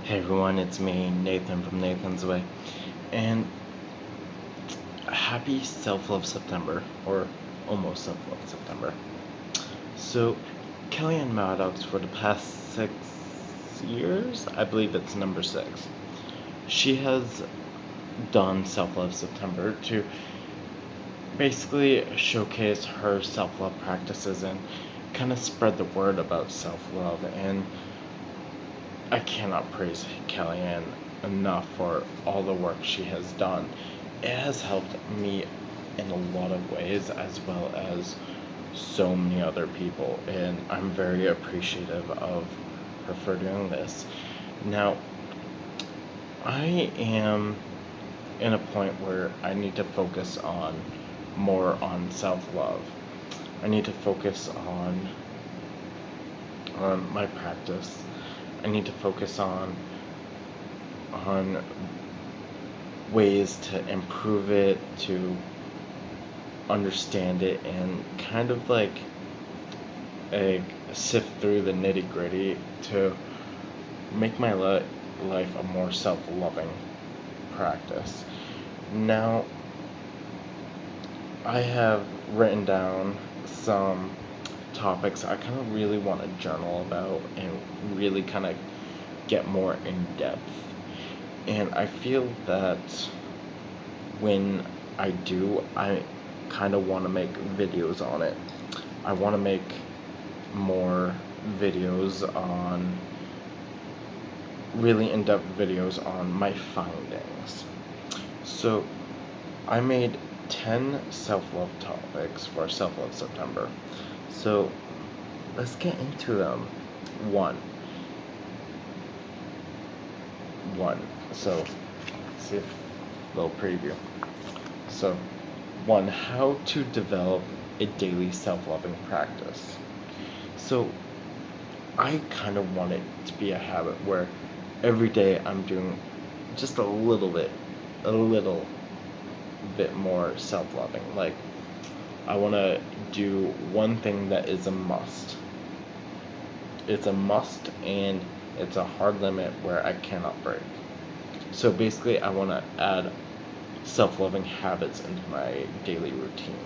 Hey everyone, it's me, Nathan from Nathan's Way, and happy Self Love September, or almost Self Love September. So, Kelly-Ann Maddox, for the past 6 years, I believe it's number 6, she has done Self Love September to basically showcase her self love practices and kind of spread the word about self love. And I cannot praise Kelly-Ann enough for all the work she has done. It has helped me in a lot of ways, as well as so many other people, and I'm very appreciative of her for doing this. Now, I am in a point where I need to focus more on self-love. I need to focus on my practice. I need to focus on ways to improve it, to understand it, and kind of like sift through the nitty gritty to make my life a more self-loving practice. Now, I have written down some topics I kind of really want to journal about and really kind of get more in depth. And I feel that when I do, I kind of want to make videos on it. I want to make more videos on really in-depth videos on my findings. So I made 10 self-love topics for Self-Love September. So let's get into them. One. So, see a little preview. So, 1. How to develop a daily self-loving practice. So, I kind of want it to be a habit where every day I'm doing just a little bit more self-loving. Like, I want to do one thing that is a must. It's a must, and it's a hard limit where I cannot break. So basically, I want to add self-loving habits into my daily routine.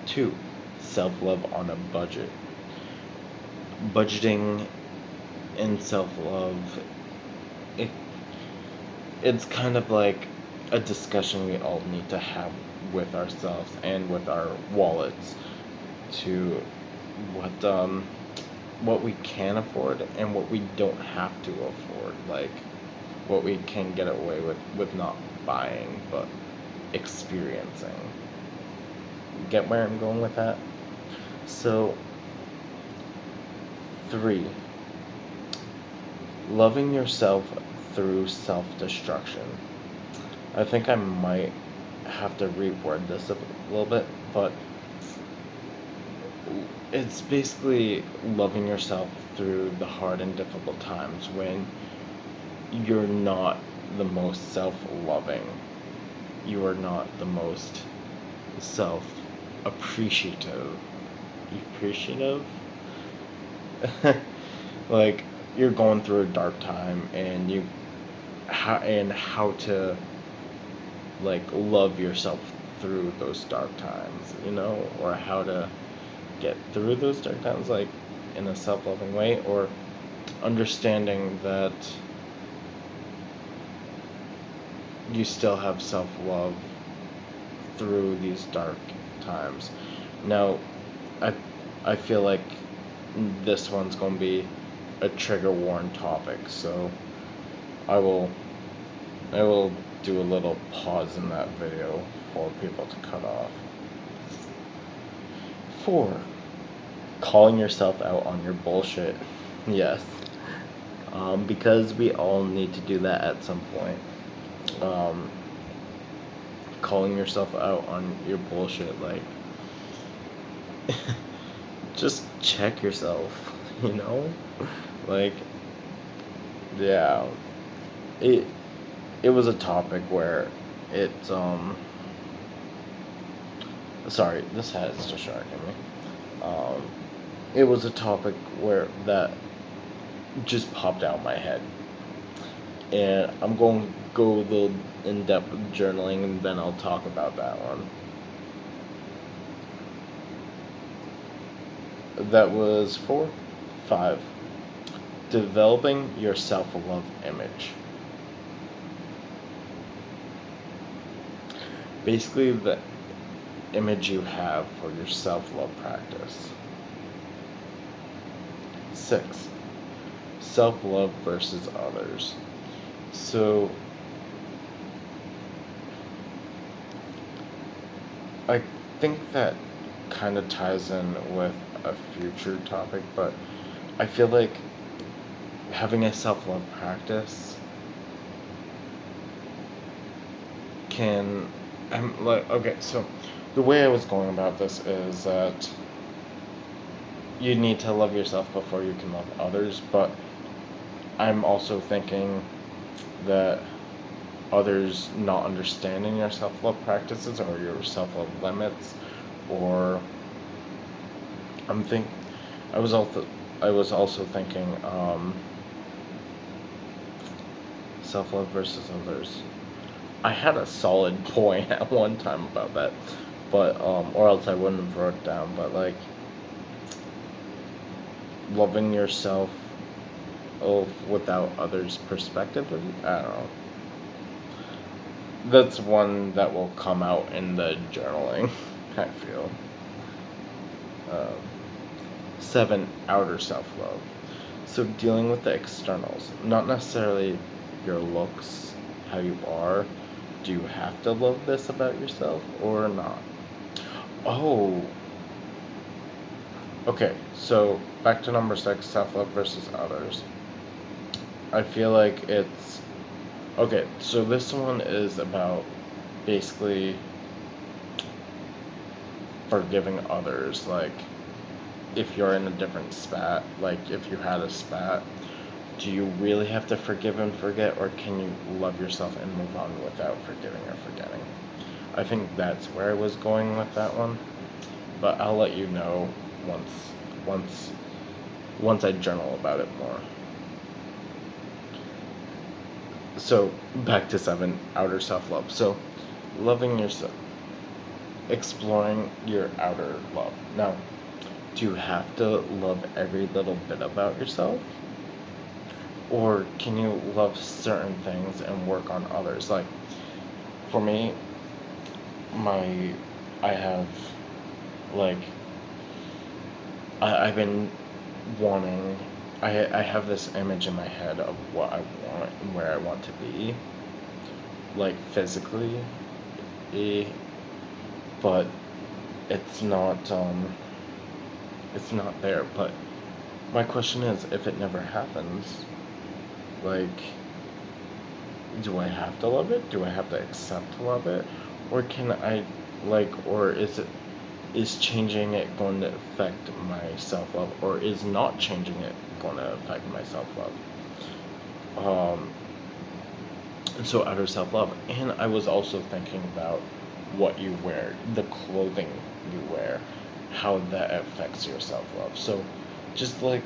2. Self-love on a budget. Budgeting and self-love, it, it's kind of like a discussion we all need to have with ourselves and with our wallets to what we can afford and what we don't have to afford, like what we can get away with not buying but experiencing. Get where I'm going with that? So, 3. Loving yourself through self-destruction. I think I might have to reword this a little bit, but it's basically loving yourself through the hard and difficult times when you're not the most self-loving. You are not the most self-appreciative. Appreciative? Like, you're going through a dark time and how to like love yourself through those dark times, or how to get through those dark times, like in a self-loving way, or understanding that you still have self-love through these dark times. Now, I I feel like this one's going to be a trigger warning topic, so I will I will do a little pause in that video for people to cut off. 4. Calling yourself out on your bullshit. Yes. Because we all need to do that at some point. Calling yourself out on your bullshit, like, just check yourself, you know? Like, yeah. It was a topic where it's, sorry, this hat is distracting me. It was a topic where that just popped out of my head. And I'm going to go a little in depth with journaling, and then I'll talk about that one. That was 4. 5. Developing your self love image. Basically, the image you have for your self love practice. 6. Self love versus others. So, I think that kind of ties in with a future topic, but I feel like having a self love practice can. I'm like, okay, so the way I was going about this is that you need to love yourself before you can love others, but I'm also thinking that others not understanding your self love practices or your self love limits, or I'm think I was also thinking self love versus others. I had a solid point at one time about that, but or else I wouldn't have wrote it down. But like loving yourself without others' perspective. I don't know. That's one that will come out in the journaling. I feel. Um, 7. Outer self love. So dealing with the externals, not necessarily your looks, how you are. Do you have to love this about yourself or not? Oh, okay. So back to number 6, self love versus others. I feel like it's okay. So this one is about basically forgiving others. Like if you're in a different spat, like if you had a spat, do you really have to forgive and forget, or can you love yourself and move on without forgiving or forgetting? I think that's where I was going with that one, but I'll let you know once once once I journal about it more. So back to 7, outer self-love. So loving yourself, exploring your outer love. Now, do you have to love every little bit about yourself? Or can you love certain things and work on others? Like for me, my I have like I've been wanting I have this image in my head of what I want and where I want to be, like physically, eh, but it's not it's not there. But my question is, if it never happens, like, do I have to love it? Do I have to accept to love it? Or can I, like, or is changing it going to affect my self love? Or is not changing it going to affect my self love? And so outer self love. And I was also thinking about what you wear, the clothing you wear, how that affects your self love. So just like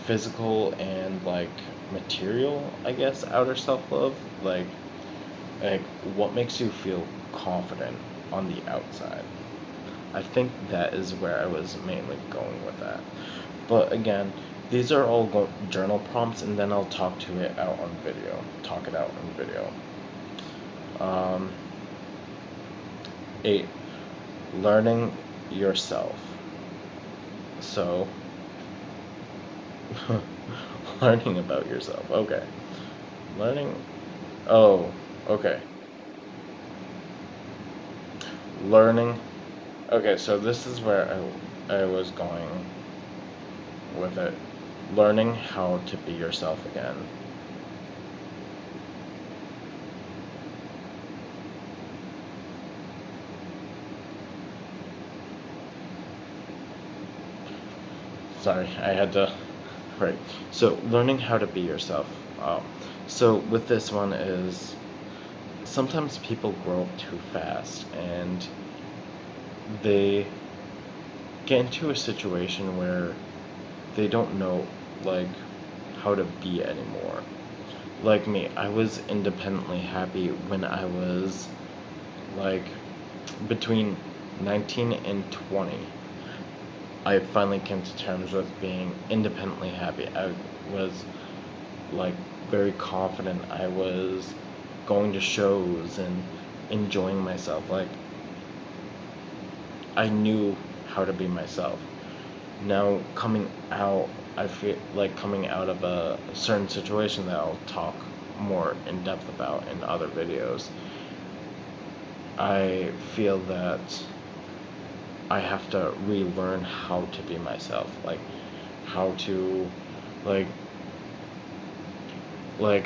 physical and like material, I guess, outer self love, like what makes you feel confident on the outside. I think that is where I was mainly going with that. But again, these are all journal prompts, and then I'll talk it out on video. Um, 8. Learning yourself. So, learning about yourself. Okay. Learning. Oh, okay. Learning. Okay, so this is where I was going with it. Learning how to be yourself again. Sorry, I had to. Right. So, learning how to be yourself. So, with this one is sometimes people grow up too fast and they get into a situation where they don't know, like, how to be anymore. Like me, I was independently happy when I was like between 19 and 20. I finally came to terms with being independently happy. I was like very confident. I was going to shows and enjoying myself. Like I knew how to be myself. Now coming out, I feel like coming out of a certain situation that I'll talk more in depth about in other videos. I feel that I have to relearn how to be myself, like how to, like,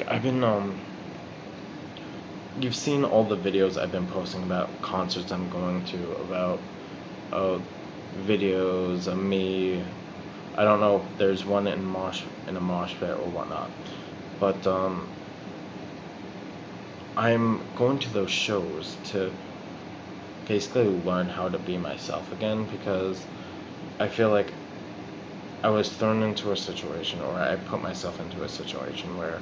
I've been you've seen all the videos I've been posting about concerts I'm going to, about uh, videos of me. I don't know if there's one in a mosh pit or whatnot, but I'm going to those shows to basically learn how to be myself again, because I feel like I was thrown into a situation, or I put myself into a situation where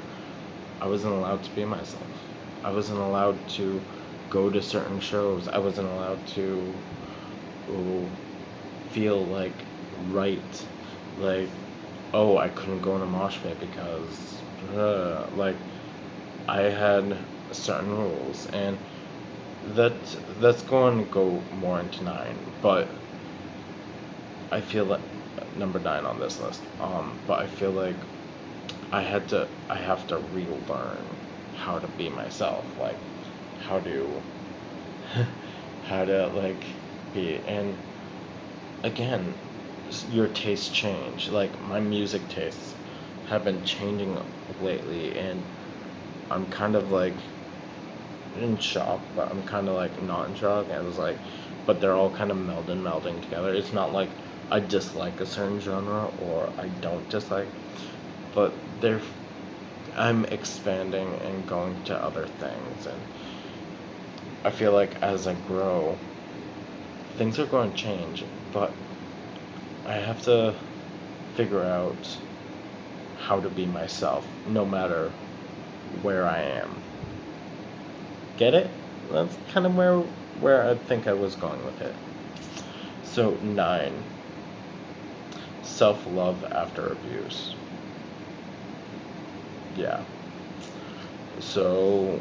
I wasn't allowed to be myself. I wasn't allowed to go to certain shows. I wasn't allowed to feel like right. Like, oh, I couldn't go in a mosh pit because, like, I had certain rules, and that that's going to go more into 9. But I feel like number 9 on this list. But I feel like I have to relearn how to be myself, like how to how to like be. And again, your tastes change. Like my music tastes have been changing lately, and I'm kind of like in shock, but I'm kind of like not in shock. I was like, but they're all kind of melding together. It's not like I dislike a certain genre or I don't dislike, but they're I'm expanding and going to other things, and I feel like as I grow, things are going to change, but I have to figure out how to be myself no matter where I am. Get it? That's kind of where I think I was going with it. So 9, self-love after abuse. Yeah. So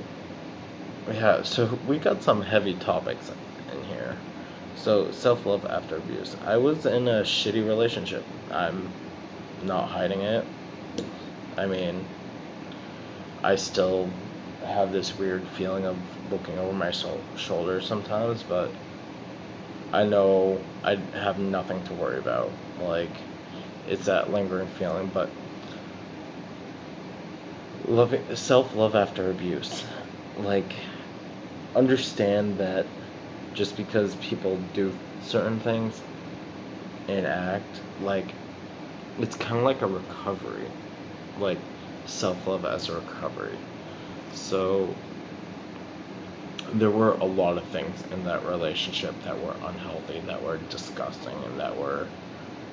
so we got some heavy topics in here. So self-love after abuse. I was in a shitty relationship. I'm not hiding it. I mean, I still have this weird feeling of looking over my shoulder sometimes, but I know I have nothing to worry about. Like, it's that lingering feeling, but self-love after abuse. Like, understand that just because people do certain things and act, like, it's kind of like a recovery, like self-love as a recovery. So there were a lot of things in that relationship that were unhealthy, that were disgusting, and that were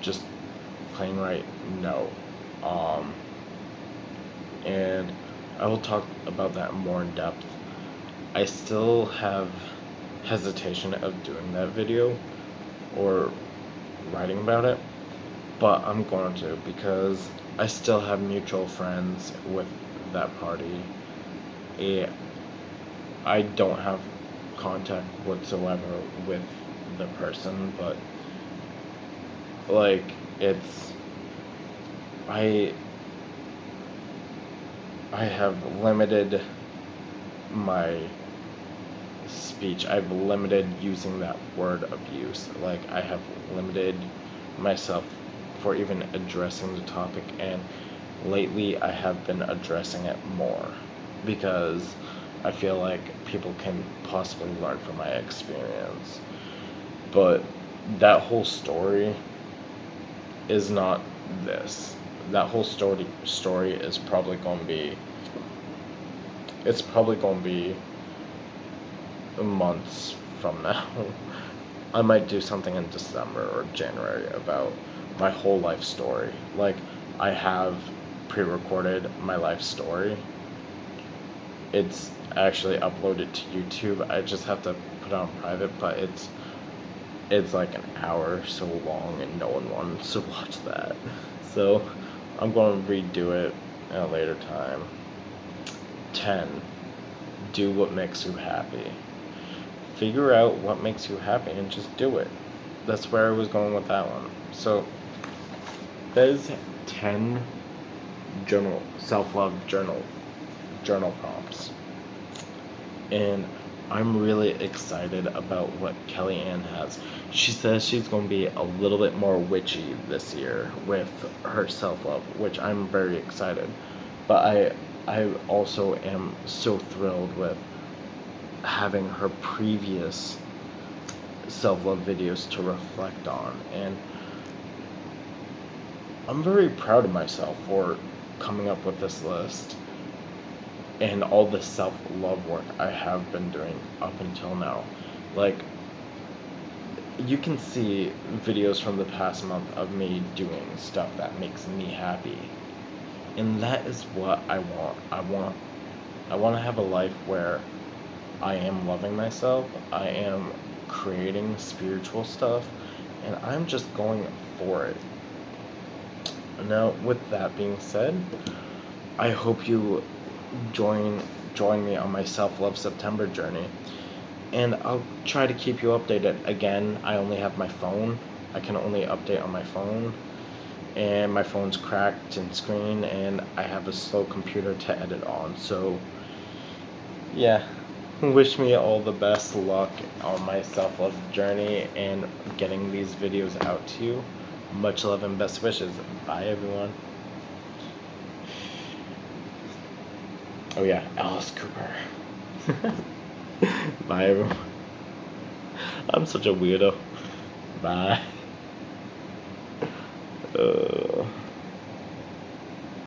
just plain right no. Um, and I will talk about that more in depth. I still have hesitation of doing that video or writing about it, but I'm going to, because I still have mutual friends with that party. I don't have contact whatsoever with the person, but like it's I I have limited my speech. I've limited using that word abuse. Like I have limited myself for even addressing the topic, and lately I have been addressing it more because I feel like people can possibly learn from my experience. But that whole story is not this. That whole story is probably going to be it's probably going to be months from now. I might do something in December or January about my whole life story. Like I have pre-recorded my life story. It's actually uploaded to YouTube. I just have to put it on private, but it's like an hour so long and no one wants to watch that. So I'm going to redo it at a later time. 10. Do what makes you happy. Figure out what makes you happy and just do it. That's where I was going with that one. So there's 10 self-love journal prompts. And I'm really excited about what Kelly-Ann has. She says she's going to be a little bit more witchy this year with her self-love, which I'm very excited. But I also am so thrilled with having her previous self-love videos to reflect on. And I'm very proud of myself for coming up with this list and all the self-love work I have been doing up until now. Like, you can see videos from the past month of me doing stuff that makes me happy. And that is what I want. I want to have a life where I am loving myself, I am creating spiritual stuff, and I'm just going for it. Now, with that being said, I hope you join me on my self-love September journey, and I'll try to keep you updated. Again, I only have my phone. I can only update on my phone, and my phone's cracked and screen, and I have a slow computer to edit on. So yeah, wish me all the best luck on my self-love journey and getting these videos out to you. Much love and best wishes. Bye, everyone. Oh yeah, Alice Cooper. Bye, everyone. I'm such a weirdo. Bye.